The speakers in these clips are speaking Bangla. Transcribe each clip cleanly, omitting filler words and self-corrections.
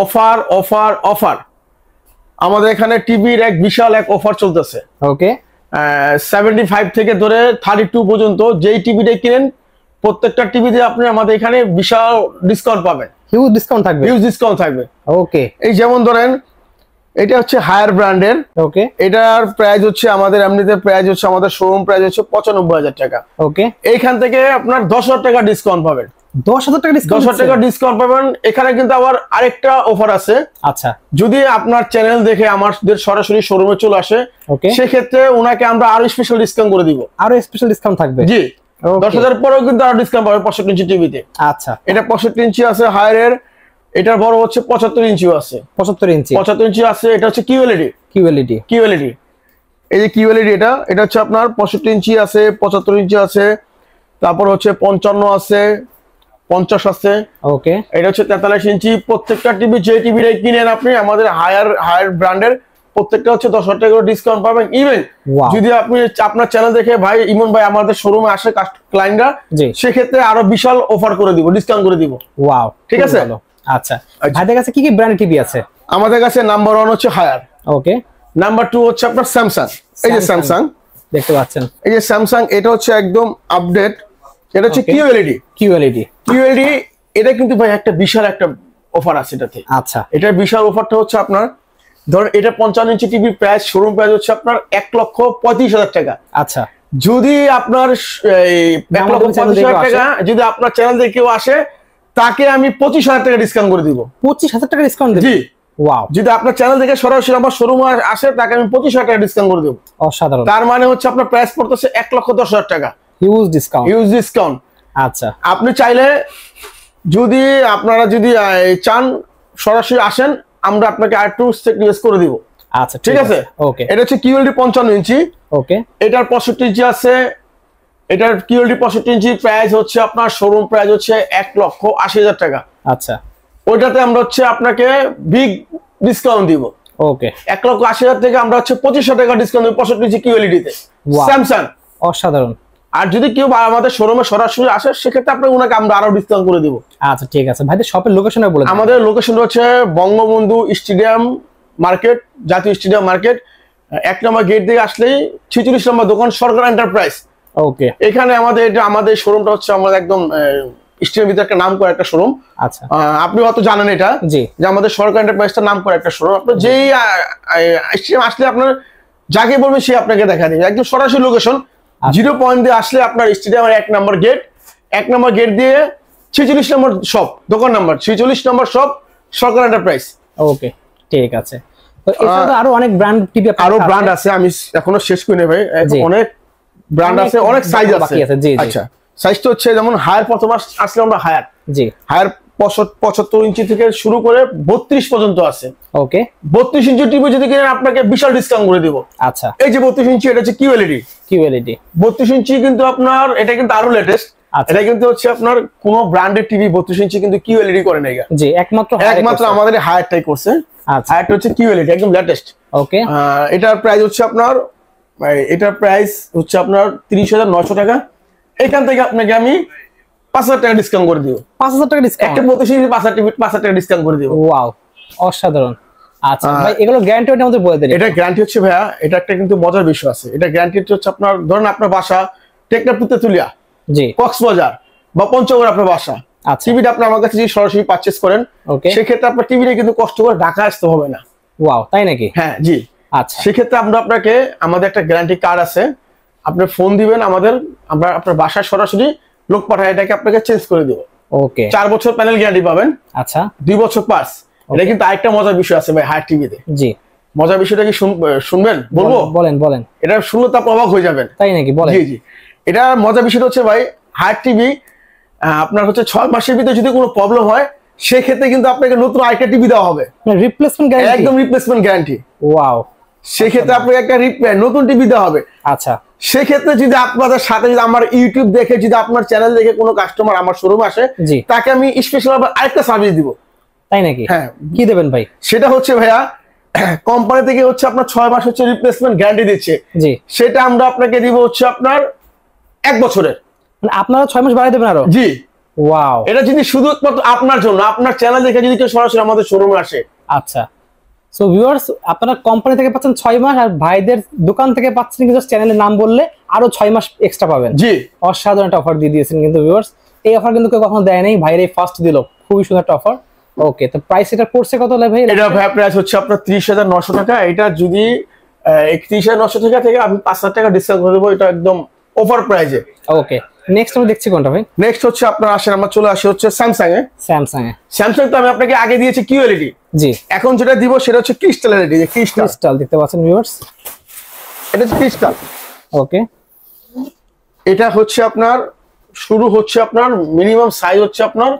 Offer offer offer. আমাদের এখানে টিভির এক বিশাল এক অফার চলতেছে। ওকে, 75 থেকে ধরে 32 পর্যন্ত যেই টিভিটাই কিনেন প্রত্যেকটা টিভিতে আপনি আমাদের এখানে বিশাল ডিসকাউন্ট পাবেন। হিউজ ডিসকাউন্ট থাকবে। হিউজ ডিসকাউন্ট থাকবে। ওকে, এই যেমন ধরেন এটা হচ্ছে হায়ার ব্র্যান্ডের। ওকে, এটার প্রাইস হচ্ছে আমাদের এমনিতে প্রাইস হচ্ছে আমাদের শোরুম প্রাইস হচ্ছে 95,000 টাকা। ওকে, এইখান থেকে আপনার 10,000 টাকা ডিসকাউন্ট পাবেন। 10,000 টাকা ডিসকাউন্ট? 10,000 টাকা ডিসকাউন্ট পাবেন। এখানে কিন্তু আবার আরেকটা অফার আছে। আচ্ছা, যদি আপনার চ্যানেল দেখে আমাদের সরাসরি শোরুমে চলে আসে, ওকে, সেক্ষেত্রে ওনাকে আমরা আরো স্পেশাল ডিসকাউন্ট করে দিব। আরো স্পেশাল ডিসকাউন্ট থাকবে? জি, 10,000 পরেও কিন্তু আরো ডিসকাউন্ট পাবে 65 ইঞ্চি টিভিতে। আচ্ছা, এটা 65 ইঞ্চি আছে হায়ারের, এটার বড় হচ্ছে 75 ইঞ্চিও আছে। 75 ইঞ্চি? 75 ইঞ্চি আছে। এটা হচ্ছে কিউএলইডি। কিউএলইডি, কিউএলইডি, এই যে কিউএলইডি এটা হচ্ছে আপনার 65 ইঞ্চি আছে, 75 ইঞ্চি আছে, তারপর হচ্ছে 55 আছে, 50 আছে। ওকে, এটা হচ্ছে 43 ইঞ্চি। প্রত্যেকটা টিভি যে টিভিটাই কিনেন আপনি আমাদের হায়ার ব্র্যান্ডের প্রত্যেকটা হচ্ছে 10,000 টাকা করে ডিসকাউন্ট পাবেন। ইভেন যদি আপনি আপনার চ্যানেল দেখে ভাই ইমন ভাই আমাদের শোরুমে আসে ক্লায়েন্টরা, সেক্ষেত্রে আরো বিশাল অফার করে দিব, ডিসকাউন্ট করে দিব। ওয়াও, ঠিক আছে। আচ্ছা, ভাইদের কাছে কি কি ব্র্যান্ডের টিভি আছে? আমাদের কাছে নাম্বার 1 হচ্ছে হায়ার। ওকে, নাম্বার 2 হচ্ছে আপনার স্যামসাং। এই যে স্যামসাং দেখতে পাচ্ছেন, এই যে স্যামসাং, এটা হচ্ছে একদম আপডেট। এটা হচ্ছে কিউএলইডি। কিউএলইডি, কিউএলইডি, এটা কিন্তু ভাই একটা বিশাল একটা অফার আছে এটাতে। আচ্ছা, এটা বিশাল অফারটা হচ্ছে আপনার ধর এটা 55 ইঞ্চি টিভির প্রাইস শোরুম প্রাইস হচ্ছে আপনার 1,35,000 টাকা। আচ্ছা, যদি আপনার 1,35,000 টাকা যদি আপনার চ্যানেল থেকে কেউ আসে তাকে আমি 25,000 টাকা ডিসকাউন্ট করে দিব। 25,000 টাকা ডিসকাউন্ট? জি, ওয়াও। যদি আপনার চ্যানেল থেকে সরাসরি আমার শোরুমে আসে তাকে আমি 25,000 টাকা ডিসকাউন্ট করে দেব। অসাধারণ। তার মানে হচ্ছে আপনার প্রাইস পড়তেছে 1,10,000 টাকা। Huge discount. Huge discount. আচ্ছা, আপনি চাইলে যদি আপনারা যদি চান সরাসরি আসেন, আমরা আপনাকে আরেকটু রিকোয়েস্ট করে দিব। আচ্ছা, ঠিক আছে। ওকে, এটা হচ্ছে কিউএলডি 55 ইঞ্চি। ওকে, এটার 65 ইঞ্চি আছে। এটার কিউএলডি 65 ইঞ্চি প্রাইস হচ্ছে আপনার শোরুম প্রাইস হচ্ছে 1,80,000 টাকা। আচ্ছা, ওইটাতে আমরা হচ্ছে আপনাকে বিগ ডিসকাউন্ট দিব। ওকে, 1,80,000 থেকে আমরা হচ্ছে 25,000 টাকা ডিসকাউন্ট দিব 65 ইঞ্চি কিউএলইডি তে স্যামসাং। অসাধারণ। আর যদি কেউ আমাদের শোরুমে সরাসরি আসে সেক্ষেত্রে আপনাকে ওনাকে আমরা আরো ডিসকাউন্ট করে দিব। আচ্ছা, ঠিক আছে। ভাইদের শপের লোকেশনটা বলে দিন। আমাদের লোকেশন হচ্ছে বঙ্গবন্ধু স্টেডিয়াম মার্কেট, জাতীয় স্টেডিয়াম মার্কেট, 1 নম্বর গেট দিয়ে আসলেই 46 নম্বর দোকান, সরকার এন্টারপ্রাইজ। ওকে, এখানে আমাদের শোরুমটা হচ্ছে আমাদের একদম স্টেডিয়ামের ভিতরে একটা নাম করা একটা শোরুম। আচ্ছা, আপনি হয়তো জানেন এটা যে আমাদের সরকার এন্টারপ্রাইজটা নাম করা একটা শোরুম। আপনি যেই স্টেডিয়াম আসলে আপনার যাকে বলবেন সে আপনাকে দেখা দিবে একদম সরাসরি লোকেশন। 0 পয়েন্ট দিয়ে আসলে আপনার স্টেডিয়ামের 1 নম্বর গেট, 1 নম্বর গেট দিয়ে 46 নম্বর শপ, দোকান নাম্বার 46 নম্বর শপ, সরকার এন্টারপ্রাইজ। ওকে, ঠিক আছে। তো এছাড়া আরো অনেক ব্র্যান্ড টিভি আরো ব্র্যান্ড আছে, আমি এখনো শেষ করিনি ভাই। অনেক ব্র্যান্ড আছে, অনেক সাইজ আছে। আচ্ছা, সাইজটা হচ্ছে যেমন হায়ার প্রথম আসলে আমরা হায়ার, জি, হায়ার 75 ইঞ্চি থেকে শুরু করে 32 পর্যন্ত আছে। ওকে, 32 ইঞ্চি টিভি যদি কিনেন আপনাকে বিশাল ডিসকাউন্ট করে দিব। আচ্ছা, এই যে 32 ইঞ্চি, এটা হচ্ছে কিউএলইডি। কিউএলইডি 32 ইঞ্চি কিন্তু আপনার এটা কিন্তু আরো লেটেস্ট। এটা কিন্তু হচ্ছে আপনার কোন ব্র্যান্ডের টিভি 32 ইঞ্চি কিন্তু কিউএলইডি করে নাই, জি, একমাত্র আমাদের হায়ারটাই করছে। আচ্ছা, হায়ারটা হচ্ছে কিউএলইডি একদম লেটেস্ট। ওকে, এটার প্রাইস হচ্ছে আপনার 30,900 টাকা। এখান থেকে আপনাকে আমি 5,000 টাকা ডিসকাউন্ট করে দিব। 5,000 টাকা ডিসকাউন্ট, একটা 32 ইঞ্চি 5,000 টাকা ডিসকাউন্ট করে দিব। ওয়াও, অসাধারণ। আচ্ছা ভাই, এগুলো গ্যারান্টি আমাদের বলে দেন। এটা গ্যারান্টি হচ্ছে ভাইয়া, এটা একটা কিন্তু মজার বিষয় আছে। এটা গ্যারান্টি হচ্ছে আপনার ধরেন আপনার বাসা টেকনাফ তেতুলিয়া, জি, কক্সবাজার বা পঞ্চগড় আপনার বাসা। আচ্ছা, টিভিটা আপনি আমার কাছে যদি সরাসরি পারচেজ করেন, সেক্ষেত্রে আপনার টিভিটা কিন্তু কষ্ট করে ঢাকা আসতে হবে না। ওয়াও, তাই নাকি? হ্যাঁ, জি। আচ্ছা, সেক্ষেত্রে আমরা আপনাকে আমাদের একটা গ্যারান্টি কার্ড আছে, আপনি ফোন দিবেন আমাদের, আমরা আপনার বাসায় সরাসরি লোক পাঠায় এটাকে আপনাকে চেঞ্জ করে দেব। ওকে, 4 বছর প্যানেল গ্যারান্টি পাবেন। আচ্ছা, 2 বছর পাস। এটা কিন্তু আরেকটা মজার বিষয় আছে ভাই হায়ার টিভিতে। জি, মজার বিষয়টা কি শুনবেন? বলবো? বলেন বলেন। এটা শুনলে তো অবাক হয়ে যাবেন। তাই নাকি? বলেন। জি জি, এটা মজার বিষয়টা হচ্ছে ভাই হায়ার টিভি আপনার হচ্ছে 6 মাসের ভিতরে যদি কোনো প্রবলেম হয় সেক্ষেত্রে কিন্তু আপনাকে নতুন আরেকটা টিভি দেওয়া হবে, রিপ্লেসমেন্ট গ্যারান্টি। একদম রিপ্লেসমেন্ট গ্যারান্টি। ওয়াও, সেক্ষেত্রে আপনাকে একটা নতুন টিভি দেওয়া হবে। আচ্ছা, সেক্ষেত্রে যদি আপনাদের সাথে যদি আমার ইউটিউব দেখে যদি আপনার চ্যানেল দেখে কোনো কাস্টমার আমার শোরুমে আসে, তাকে আমি স্পেশাল আরেকটা সার্ভিস দিব। তাই নাকি? হ্যাঁ। কি দেবেন ভাই? সেটা হচ্ছে ভাইয়া কোম্পানি থেকে হচ্ছে আপনার 6 মাস হচ্ছে রিপ্লেসমেন্ট গ্যারান্টি দিচ্ছে। জি, সেটা আমরা আপনাকে দিব হচ্ছে আপনার 1 বছরের। মানে আপনারা 6 মাস বাড়াই দেবেন আরো? জি, ওয়াও, এটা যদি শুধুমাত্র আপনার জন্য, আপনার চ্যানেল দেখে যদি কেউ সরাসরি আমাদের শোরুমে আসে। আচ্ছা, সো ভিউয়ার্স আপনারা কোম্পানি থেকে পাচ্ছেন 6 মাস, আর ভাইদের দোকান থেকে পাচ্ছেন কিন্তু চ্যানেলের নাম বললে আরো 6 মাস এক্সট্রা পাবেন। জি, অসাধারণ একটা অফার দিয়ে দিয়েছেন কিন্তু ভিউয়ার্স, এই অফার কিন্তু কেউ কখনো দেয় নাই, ভাইয়ের এই ফার্স্ট দিল, খুবই সুন্দর একটা অফার। ওকে, তো প্রাইস এটা পড়ছে কত ভাই? এটা ভাই প্রাইস হচ্ছে আপনার 30,900 টাকা। এটা যদি 31,900 টাকা থেকে আমি 5,000 টাকা ডিসকাউন্ট করে দেবো, এটা একদম অফার প্রাইসে। ওকে, নেক্সট আমরা দেখছি কোনটা ভাই? নেক্সট হচ্ছে আপনার আসেন, আমরা চলে আসি হচ্ছে স্যামসাং এ। স্যামসাং তো আমি আপনাকে আগে দিয়েছি কিউএলইডি, জি, এখন যেটা দিব সেটা হচ্ছে ক্রিস্টাল এলইডি। ক্রিস্টাল দেখতে পাচ্ছেন ভিউয়ার্স, এটা হচ্ছে ক্রিস্টাল। ওকে, এটা হচ্ছে আপনার শুরু হচ্ছে আপনার মিনিমাম সাইজ হচ্ছে আপনার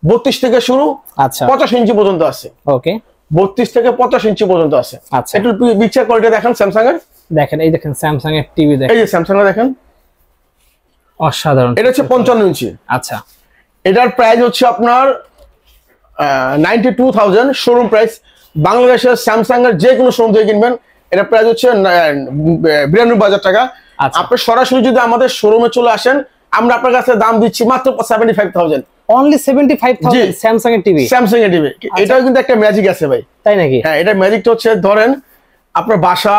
32 থেকে শুরু, আচ্ছা 85 ইঞ্চি পর্যন্ত আছে। ওকে, 32 থেকে 85 ইঞ্চি পর্যন্ত আছে। আচ্ছা, একটু পিকচার কোয়ালিটি দেখেন স্যামসাং এর। দেখেন, এই দেখেন স্যামসাং এর টিভি দেখেন, এই যে স্যামসাং এর দেখেন, অসাধারণ। এটা হচ্ছে 55 ইঞ্চি। আচ্ছা, এটার প্রাইস হচ্ছে আপনার 92,000 শোরুম প্রাইস। বাংলাদেশের স্যামসাং এর যে কোনো শোরুম থেকে কিনবেন এটা প্রাইস হচ্ছে 92,000 টাকা। আচ্ছা, আপনি সরাসরি যদি আমাদের শোরুমে চলে আসেন, আমরা আপনার কাছে দাম দিচ্ছি মাত্র 75,000। অনলি 75,000 স্যামসাং এর টিভি। স্যামসাং এর টিভি, এটাও কিন্তু একটা ম্যাজিক আছে ভাই। তাই নাকি? হ্যাঁ, এটা ম্যাজিকটা হচ্ছে ধরেন আপনার বাসা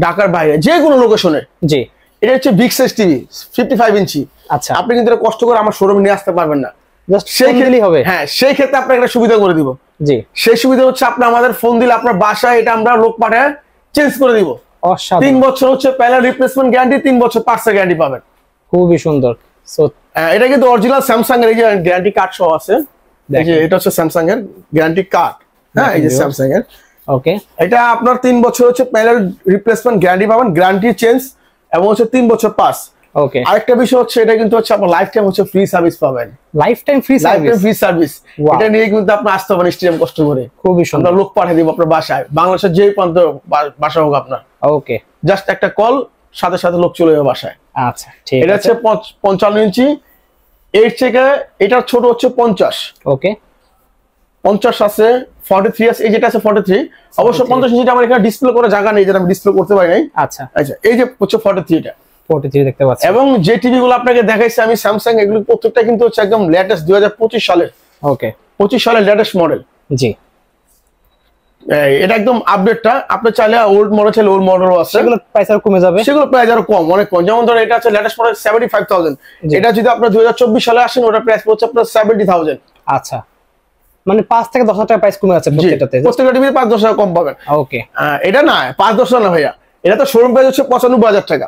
ঢাকার বাইরে যে কোনো লোকেশনে, জি, এটা হচ্ছে বিগ সাইজ টিভি 55 ইঞ্চি। আচ্ছা, আপনি কিন্তু এটা কষ্ট করে আমার শোরুমে নিয়ে আসতে পারবেন না, জাস্ট সেই ফোন দিলেই হবে। হ্যাঁ, সেই ক্ষেত্রে আপনাকে একটা সুবিধা করে দিব। জি, সেই সুবিধা হচ্ছে আপনি আমাদের ফোন দিলে আপনার বাসায় এটা আমরা লোক পাঠায় চেঞ্জ করে দিব। অসাধারণ, 3 বছর হচ্ছে প্যানেল রিপ্লেসমেন্ট গ্যারান্টি, 3 বছর পার্টসের গ্যারান্টি পাবেন। খুবই সুন্দর। সো এটা কিন্তু অরিজিনাল স্যামসাং এর, এই যে গ্যারান্টি কার্ড সহ আছে। এই যে এটা হচ্ছে স্যামসাং এর গ্যারান্টি কার্ড। হ্যাঁ, এই যে স্যামসাং এর। ওকে, এটা আপনার 3 বছর হচ্ছে প্যানেল রিপ্লেসমেন্ট গ্যারান্টি পাবেন, গ্যারান্টি চেঞ্জ, এবং হচ্ছে 3 বছর পাস। ওকে, আরেকটা বিষয় হচ্ছে এটা কিন্তু হচ্ছে আপনার লাইফ টাইম হচ্ছে ফ্রি সার্ভিস পাবেন। Life time free service, free service. এটা নিয়ে কিন্তু আপনি আসতে পারেন স্টেডিয়াম কষ্ট করে। খুবই সুন্দর। আমরা লোক পাঠিয়ে দিব আপনার বাসায়, বাংলাদেশের যে প্রান্ত বাসা হোক আপনার, ওকে, জাস্ট একটা কল, সাথে সাথে লোক চলে যাবে বাসায়। আচ্ছা, ঠিক আছে। এটা হচ্ছে 55 ইঞ্চি। এর থেকে এটার ছোট হচ্ছে 50। ওকে, 50 আছে, 43 আছে, এই যেটা আছে 43। অবশ্য 50 ইঞ্চিটা আমার এখানে ডিসপ্লে করে জায়গা নেই, যেটা আমি ডিসপ্লে করতে পারি নাই। আচ্ছা, আচ্ছা, এই যে হচ্ছে 43 এটা 43 দেখতে পাচ্ছি। এবং যে টিভি গুলো আপনাকে দেখাইছি আমি স্যামসাং, এগুলো প্রত্যেকটা কিন্তু হচ্ছে একদম লেটেস্ট 2025 সালের। ওকে, 25 সালের লেটেস্ট মডেল। জি, এটা একদম আপডেটটা। আপনি চাইলে ওল্ড মডেল চাইলে ওল্ড মডেলও আছে, সেগুলো প্রাইস আরো কমে যাবে। সেগুলো প্রাইস আরো কম, অনেক কম। যেমন ধরো এটা আছে লেটেস্ট মডেল 75,000। এটা যদি আপনার 2024 সালে আসেন, ওটা প্রাইস পড়ছে আপনার 70,000। আচ্ছা, মানে 5 থেকে 10,000 টাকা প্রাইস কমে যাচ্ছে প্রত্যেকটাতে। প্রত্যেকটা টিভিতে 5-10 টাকা কম পাবেন। ওকে, এটা না 5-10 না ভাইয়া, এটা তো শোরুম প্রাইস হচ্ছে 95,000 টাকা।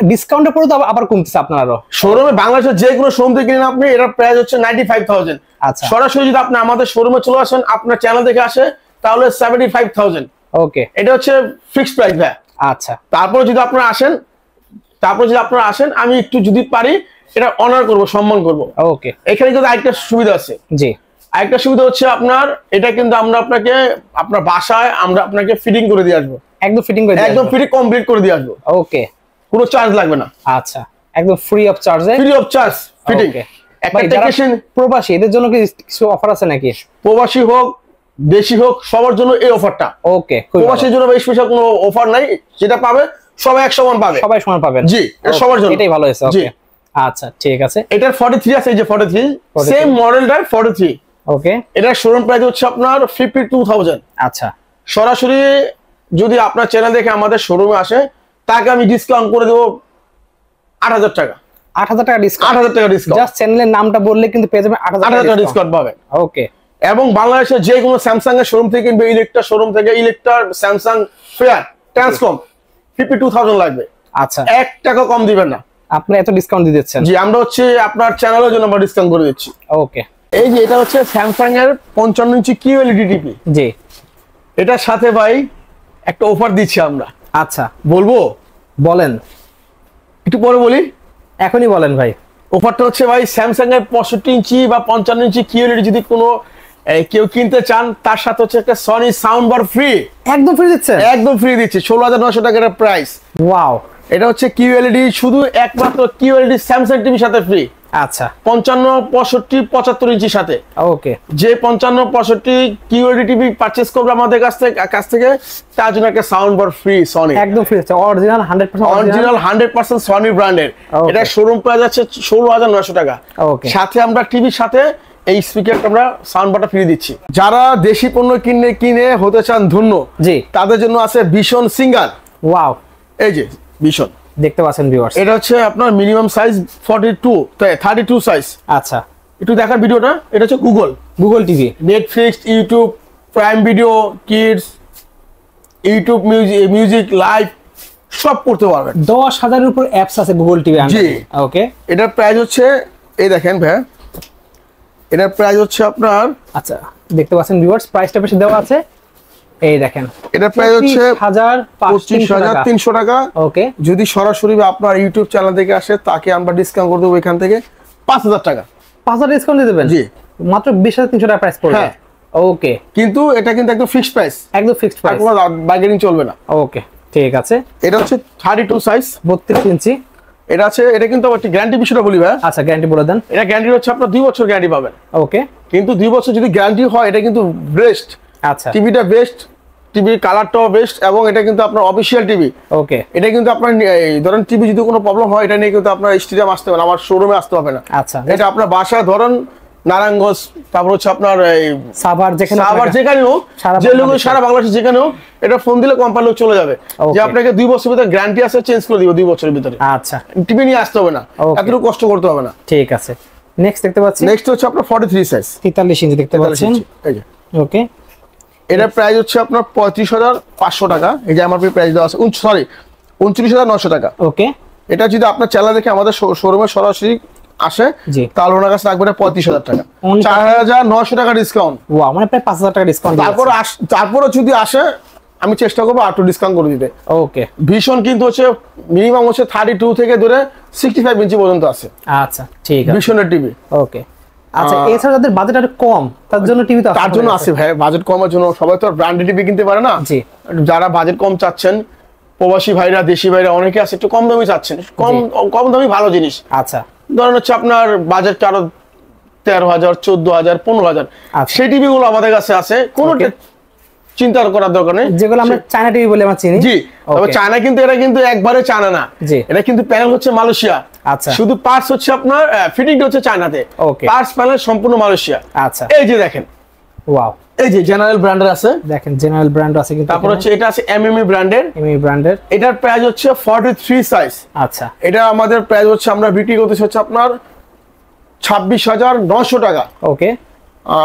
ডিসকাউন্টের পরে তো আবার কমতেছে আপনার আরো। শোরুমে বাংলাদেশের যে কোনো শোরুম থেকে কিনেন আপনি, এটার প্রাইস হচ্ছে 95,000। আচ্ছা, সরাসরি যদি আপনি আমাদের শোরুমে চলে আসেন, আপনার চ্যানেল দেখে আসে, তাহলে 75,000। ওকে, এটা হচ্ছে ফিক্সড প্রাইস ভাই। আচ্ছা, তারপরে যদি আপনারা আসেন, আমি একটু যদি পারি এটা অনার করব, সম্মান করব। ওকে, এখানে কিন্তু আরেকটা সুবিধা আছে। জি, আরেকটা সুবিধা হচ্ছে আপনার এটা কিন্তু আমরা আপনাকে আপনার বাসায় আমরা আপনাকে ফিটিং করে দিয়ে আসবো, একদম ফিটিং করে দিয়ে একদম ফ্রি কমপ্লিট করে দিয়ে আসবো। ওকে, কোনো চার্জ লাগবে না। আচ্ছা, একদম ফ্রি অফ চার্জে, ফ্রি অফ চার্জ ফিটিং। একটা টেকনিশিয়ান প্রবাসী, এদের জন্য কি কিছু অফার আছে নাকি? প্রবাসী হোক দেশি হোক সবার জন্য এই অফারটা। ওকে, প্রবাসীর জন্য স্পেশাল কোনো অফার নাই, যেটা পাবে সবাই এক সমান পাবে, সবাই সমান পাবেন। জি, এটা সবার জন্য, এটাই ভালো হয়েছে। ওকে, আচ্ছা, ঠিক আছে। এটার 43 আছে, এই যে 43 সেম মডেলটার 43। ওকে, এটার শোরুম প্রাইস হচ্ছে আপনার 52,000। আচ্ছা, সরাসরি যদি আপনার চ্যানেল দেখে আমাদের শোরুমে আসে, তাকে আমি ডিসকাউন্ট করে দেবো 8,000 টাকা। 8,000 টাকা ডিসকাউন্ট। 8,000 টাকা ডিসকাউন্ট। জাস্ট চ্যানেলের নামটা বললে কিন্তু পেয়ে যাবেন 8,000 টাকা ডিসকাউন্ট পাবেন। ওকে, এবং বাংলাদেশের যে কোনো স্যামসাং এর শোরুম থেকে কিনবে, ইলেকট্রা শোরুম থেকে, ইলেকট্রা, স্যামসাং, ফেয়ার, ট্রান্সকম, 52,000 লাগবে। আচ্ছা, 1 টাকা কম দিবেন না। আপনি এত ডিসকাউন্ট দিয়ে দিচ্ছেন? জি, আমরা হচ্ছে আপনার চ্যানেলের জন্য আমরা ডিসকাউন্ট করে দিচ্ছি। ওকে, এই যে এটা হচ্ছে স্যামসাং এর 55 ইঞ্চি কিউএলইডি টিভি। জি, এটার সাথে ভাই একটা অফার দিচ্ছি আমরা। আচ্ছা, বলবো? বলেন, একটু পরে বলি, এখনই বলেন ভাই। অফারটা হচ্ছে ভাই স্যামসাং এর 65 ইঞ্চি বা 55 ইঞ্চি কিউএলইডি যদি কোনো কেউ কিনতে চান, তার সাথে হচ্ছে একটা সনি সাউন্ড বার ফ্রি। একদম ফ্রি দিচ্ছেন? একদম ফ্রি দিচ্ছি, 16,900 টাকার প্রাইস। ওয়াও, এটা হচ্ছে কিউএলইডি, শুধু একমাত্র কিউএলইডি স্যামসাং টিভির সাথে ফ্রি। আচ্ছা 55 65 75 ইঞ্চির সাথে। ওকে, যে 55 65 কিউএলইডি টিভি পারচেজ করবে আমাদের কাছ থেকে তার জন্য একটা সাউন্ড বার ফ্রি সনি, একদম ফ্রি আছে, অরিজিনাল 100% সনি ব্র্যান্ডের। এটা শোরুম প্রাইস আছে 16900 টাকা। ওকে, সাথে আমরা টিভির সাথে এই স্পিকারটা আমরা সাউন্ড বারটা ফ্রি দিচ্ছি। যারা দেশি পণ্য কিনে হতে চান ধন্য, জি, তাদের জন্য আছে ভিশন সিঙ্গার। ওয়াও, এই যে ভিশন দেখতে পাচ্ছেন ভিউয়ার্স, এটা হচ্ছে আপনার মিনিমাম সাইজ 32 সাইজ। আচ্ছা, একটু দেখার ভিডিওটা, এটা হচ্ছে Google TV, Netflix, YouTube, Prime Video, kids, YouTube music live সব করতে পারবেন। 10,000 এর উপর অ্যাপস আছে গুগল টিভি। জি, ওকে, এটার প্রাইস হচ্ছে, এই দেখেন ভাই, এটার প্রাইস হচ্ছে আপনার, আচ্ছা দেখতে পাচ্ছেন ভিউয়ার্স, প্রাইসটা বেশি দেওয়া আছে, এই দেখেন, এটার প্রাইস হচ্ছে 25,300 টাকা। ওকে, যদি সরাসরি আপনার ইউটিউব চ্যানেল থেকে আসে তাকে আমরা ডিসকাউন্ট করে দেবো এখান থেকে 5000 টাকা। 5000 ডিসকাউন্ট দিয়ে দেবেন? জি, মাত্র 20,300 টাকা প্রাইস পড়বে। হ্যাঁ, ওকে, কিন্তু এটা কিন্তু একদম ফিক্সড প্রাইস, একদম ফিক্সড প্রাইস, কোনো বার্গেনিং চলবে না। ওকে, ঠিক আছে। এটা হচ্ছে 32 সাইজ, 32 ইঞ্চি। এটা আছে, এটা কিন্তু আবার গ্যারান্টি বিষয়টা বলি ভাই। আচ্ছা, গ্যারান্টি বলে দেন। এটা গ্যারান্টি হচ্ছে আপনার 2 বছর গ্যারান্টি পাবেন। ওকে, কিন্তু 2 বছর যদি গ্যারান্টি হয়, এটা কিন্তু বেস্ট। আচ্ছা, টিভিটা বেস্ট, টিভির কালারটাও বেস্ট, এবং এটা কিন্তু আপনার অফিসিয়াল টিভি। ওকে, এটা কিন্তু আপনার ধরেন টিভি যদি কোনো প্রবলেম হয়, এটা নিয়ে কিন্তু আপনার স্টেডিয়াম আসতে হবে না, আমার শোরুমে আসতে হবে না। আচ্ছা, এটা আপনার বাসায় ধরেন নারায়ণগঞ্জ, তারপর হচ্ছে আপনার এই সাভার, যেখানে হোক, যে লোক সারা বাংলাদেশে যেখানে হোক, এটা ফোন দিলে কোম্পানি লোক চলে যাবে যে আপনাকে 2 বছরের ভিতরে গ্যারান্টি আছে, চেঞ্জ করে দিব 2 বছরের ভিতরে। আচ্ছা, টিভি নিয়ে আসতে হবে না, এতটুকু কষ্ট করতে হবে না। ঠিক আছে। নেক্সট দেখতে পাচ্ছি, নেক্সট হচ্ছে আপনার 43 সাইজ, 43 ইঞ্চি দেখতে পাচ্ছেন। এই যে, ওকে, এটার প্রাইস হচ্ছে আপনার 35,500 টাকা। এই যে এমআরপি প্রাইস দেওয়া আছে, সরি 29,900 টাকা। ওকে, এটা যদি আপনার চ্যানেল দেখে আমাদের শোরুমে সরাসরি আসে, তাহলে ওনার কাছে রাখবে 35,000 টাকা, 4,900 টাকা ডিসকাউন্ট। ওয়াও, মানে প্রায় 5,000 টাকা ডিসকাউন্ট। তারপরে যদি আসে, আমি চেষ্টা করবো আরো ডিসকাউন্ট করে দিতে। ওকে, ভীষণ কিন্তু হচ্ছে মিনিমাম হচ্ছে 32 থেকে ধরে 65 ইঞ্চি পর্যন্ত আছে। আচ্ছা, ঠিক আছে, ভীষণের টিভি। ওকে, আচ্ছা, এছাড়া যাদের বাজেট আরো কম, তার জন্য টিভি তো তার জন্য আছে ভাই, বাজেট কমের জন্য। সবাই তো ব্র্যান্ডেড টিভি কিনতে পারে না। জি, যারা বাজেট কম চাচ্ছেন, প্রবাসী ভাইরা, দেশি ভাইরা অনেকে আছে একটু কম দামি চাচ্ছেন, কম দামি ভালো জিনিস। আচ্ছা, ধরেন হচ্ছে আপনার বাজেট আরো 13,000, 14,000, 15,000, সেই টিভি গুলো আমাদের কাছে আছে, কোনো চিন্তা করার দরকার নেই। যেগুলো আমরা চায়না টিভি বলে আমরা চিনি। জি, তবে চায়না কিন্তু এটা কিন্তু একবারে চায়না না, এটা কিন্তু প্যানেল হচ্ছে মালয়েশিয়া। আচ্ছা, শুধু পার্টস হচ্ছে আপনার ফিটিংটা হচ্ছে চায়নাতে, পার্টস প্যানেল সম্পূর্ণ মালয়েশিয়া। আচ্ছা, এই যে দেখেন, ওয়াও, এই যে জেনারেল ব্র্যান্ডের আছে, দেখেন জেনারেল ব্র্যান্ড আছে কিন্তু। তারপর হচ্ছে এটা আছে এমএমই ব্র্যান্ডের, এটার প্রাইস হচ্ছে 43 সাইজ। আচ্ছা, এটা আমাদের প্রাইস হচ্ছে, আমরা বিক্রি করতেছি হচ্ছে আপনার 26,900 টাকা। ওকে,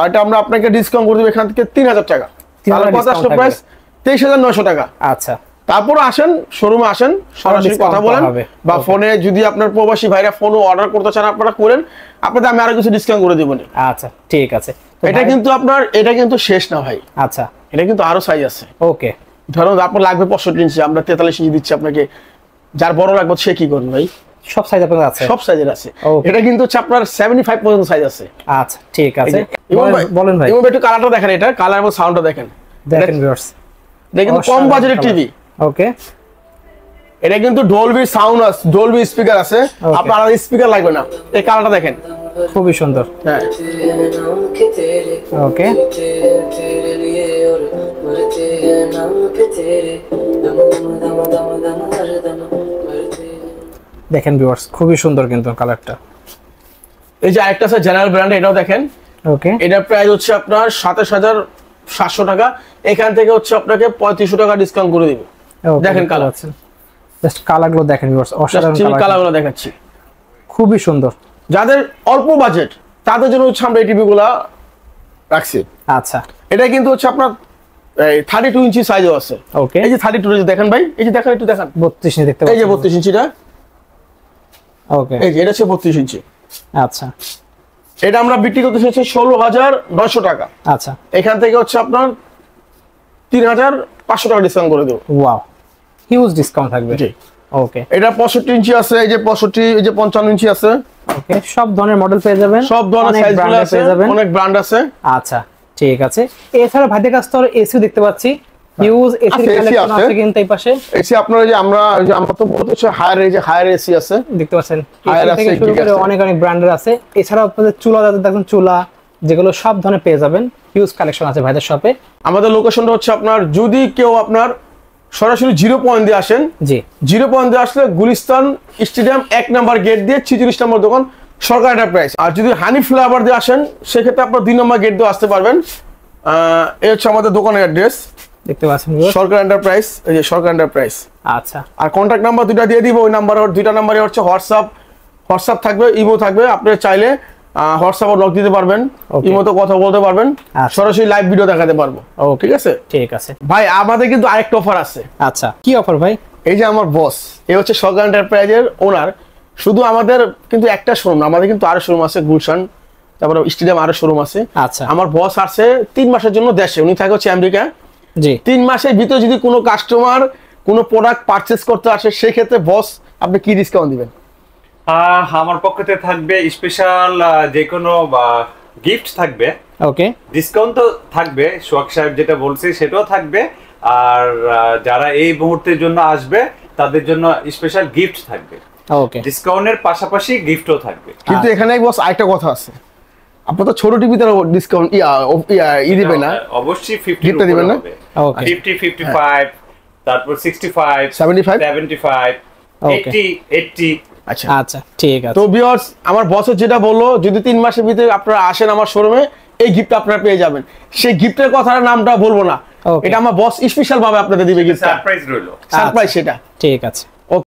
এটা আমরা আপনাকে ডিসকাউন্ট করে দেব এখান থেকে 3,000 টাকা, তাহলে কত আসলো প্রাইস? 23,900 টাকা। আচ্ছা, তারপর আসেন, শোরুমে আসেন, সরাসরি কথা বলেন, বা ফোনে যদি আপনার প্রবাসী ভাইরা ফোনও অর্ডার করতে চান, আপনারা করেন, আপনাদের আমি আরো কিছু ডিসকাউন্ট করে দেব। আচ্ছা, ঠিক আছে। এটা কিন্তু আপনার, এটা কিন্তু শেষ না ভাই। আচ্ছা, এটা কিন্তু আরো সাইজ আছে। ওকে, ধরুন আপনার লাগবে 65 ইঞ্চি, আমরা 43 ইঞ্চি দিচ্ছি আপনাকে। যার বড় লাগবে সে কি করবে ভাই? সব সাইজ আপনাদের আছে? সব সাইজের আছে। এটা কিন্তু হচ্ছে আপনার 75 পর্যন্ত সাইজ আছে। আচ্ছা, ঠিক আছে, বলেন ভাই। এবং একটু কালারটা দেখেন, এটা কালার এবং সাউন্ডটা দেখেন। ভিউয়ার্স, দেখেন কম বাজেটের টিভি। ওকে, এটা কিন্তু ডলবি সাউন্ড আছে, ডলবি স্পিকার আছে, আপনার আর স্পিকার লাগবে না। এই কালারটা দেখেন, খুবই সুন্দর। হ্যাঁ, ওকে, দেখেন ভিউয়ার্স, খুবই সুন্দর কিন্তু কালারটা। এই যে আরেকটা আছে জেনারেল ব্র্যান্ড, এটাও দেখেন। ওকে, এটার প্রাইস হচ্ছে আপনার 27,700 টাকা, এখান থেকে হচ্ছে আপনাকে 3500 টাকা ডিসকাউন্ট করে দিবে। দেখেন কালার আছে, জাস্ট কালারগুলো দেখেন ভিউয়ার্স, অসাধারণ কালারগুলো দেখাচ্ছি, খুবই সুন্দর। যাদের অল্প বাজেট তাদের জন্য হচ্ছে আমরা এই টিভিগুলো রাখছি। আচ্ছা, এটা কিন্তু হচ্ছে আপনার 32 ইঞ্চি সাইজও আছে। ওকে, এই যে 32 দেখেন ভাই, এই যে দেখেন, একটু দেখেন 32 ইঞ্চি দেখতে পাচ্ছেন, এই যে 32 ইঞ্চিটা। ওকে, এই যে এটা হচ্ছে 32 ইঞ্চি। আচ্ছা, এটা আমরা বিক্রি করতেছি হচ্ছে 16,900 টাকা। আচ্ছা, এখান থেকে হচ্ছে আপনার 3,500 টাকা ডিসকাউন্ট করে দেব। ওয়াও, হিউজ ডিসকাউন্ট থাকবে। জি, ওকে, এটা 65 ইঞ্চি আছে, এই যে 65, এই যে 55 ইঞ্চি আছে। ওকে, সব ধরনের মডেল পেয়ে যাবেন, সব ধরনের সাইজগুলো আছে, অনেক ব্র্যান্ড আছে। আচ্ছা, ঠিক আছে। এছাড়া ভাইদের কাছে তো এসিও দেখতে পাচ্ছি, হিউজ এসি কালেকশন আছে কিন্তু এই পাশে। এসি আপনারা যে আমরা তো বলতে হায়ার এসি আছে দেখতে পাচ্ছেন, এসি থেকে শুরু করে অনেক ব্র্যান্ডের আছে। এছাড়াও আপনাদের চুলা দেখুন, চুলা যেগুলো সব ধরনের পেয়ে যাবেন, হিউজ কালেকশন আছে ভাইদের শপে। আমাদের লোকেশনটা হচ্ছে আপনার, যদি কেউ আপনার সরাসরি 0 পয়েন্ট দিয়ে আসেন, জি 0 পয়েন্ট দিয়ে আসলে গুলিস্তান স্টেডিয়াম 1 নাম্বার গেট দিয়ে 46 নম্বর দোকান সরকার এন্টারপ্রাইজ। আর যদি হানি ফ্লেভার দিয়ে আসেন সেক্ষেত্রে আপনার 2 নম্বর গেট দিয়ে আসতে পারবেন। এই হচ্ছে আমাদের দোকানের অ্যাড্রেস, দেখতে পাচ্ছেন সরকার এন্টারপ্রাইজ, এই যে সরকার এন্টারপ্রাইজ। আচ্ছা, আর কন্ট্যাক্ট নাম্বার দুইটা দিয়ে দিব, ওই নাম্বার, দুইটা নাম্বারে হচ্ছে হোয়াটসঅ্যাপ থাকবে, ইমো থাকবে। আপনি চাইলে হোয়াটসঅ্যাপে লক দিতে পারবেন, ইমোতে কথা বলতে পারবেন, সরাসরি লাইভ ভিডিও দেখাতে পারবো। ও ঠিক আছে, ঠিক আছে ভাই। আমাদের কিন্তু আরেকটা অফার আছে। আচ্ছা, কি অফার ভাই? এই যে আমার বস, এই হচ্ছে সরকার এন্টারপ্রাইজের ওনার। শুধু আমাদের কিন্তু একটা শোরুম, আমাদের কিন্তু আরো শোরুম আছে, গুলশান, তারপরে স্টেডিয়াম আরো শোরুম আছে। আচ্ছা, আমার বস আছে 3 মাসের জন্য দেশে, উনি থাকে হচ্ছে আমেরিকা। জি 3 মাসের ভিতরে যদি কোনো কাস্টমার কোনো প্রোডাক্ট পারচেজ করতে আসে, সেক্ষেত্রে বস আপনি কি ডিসকাউন্ট দিবেন? আমার পক্ষে থাকবে স্পেশাল যে কোনো গিফট থাকবে। ওকে, ডিসকাউন্ট তো থাকবে, সোহাগ সাহেব যেটা বলছে সেটাও থাকবে। আর যারা এই মুহূর্তের জন্য আসবে তাদের জন্য স্পেশাল গিফট থাকবে। ওকে, ডিসকাউন্টের পাশাপাশি গিফটও থাকবে। কিন্তু এখানে বস আরেকটা কথা আছে, আপনি তো ছোট টিভিতে ডিসকাউন্ট দিবেন না? অবশ্যই 50 গিফট দিবেন না? 50, 55, তারপর 65, 75, 75, 80। আচ্ছা আচ্ছা, ঠিক আছে। তো ভিউয়ার্স, আমার বস যেটা বললো, যদি 3 মাসের ভিতরে আপনারা আসেন আমার শোরুমে, এই গিফট আপনারা পেয়ে যাবেন। সেই গিফটের কথার নামটা বলবো না, এটা আমার বস স্পেশাল ভাবে আপনাদের দিবে, গিফট সারপ্রাইজ রইলো, সারপ্রাইজ সেটা। ঠিক আছে।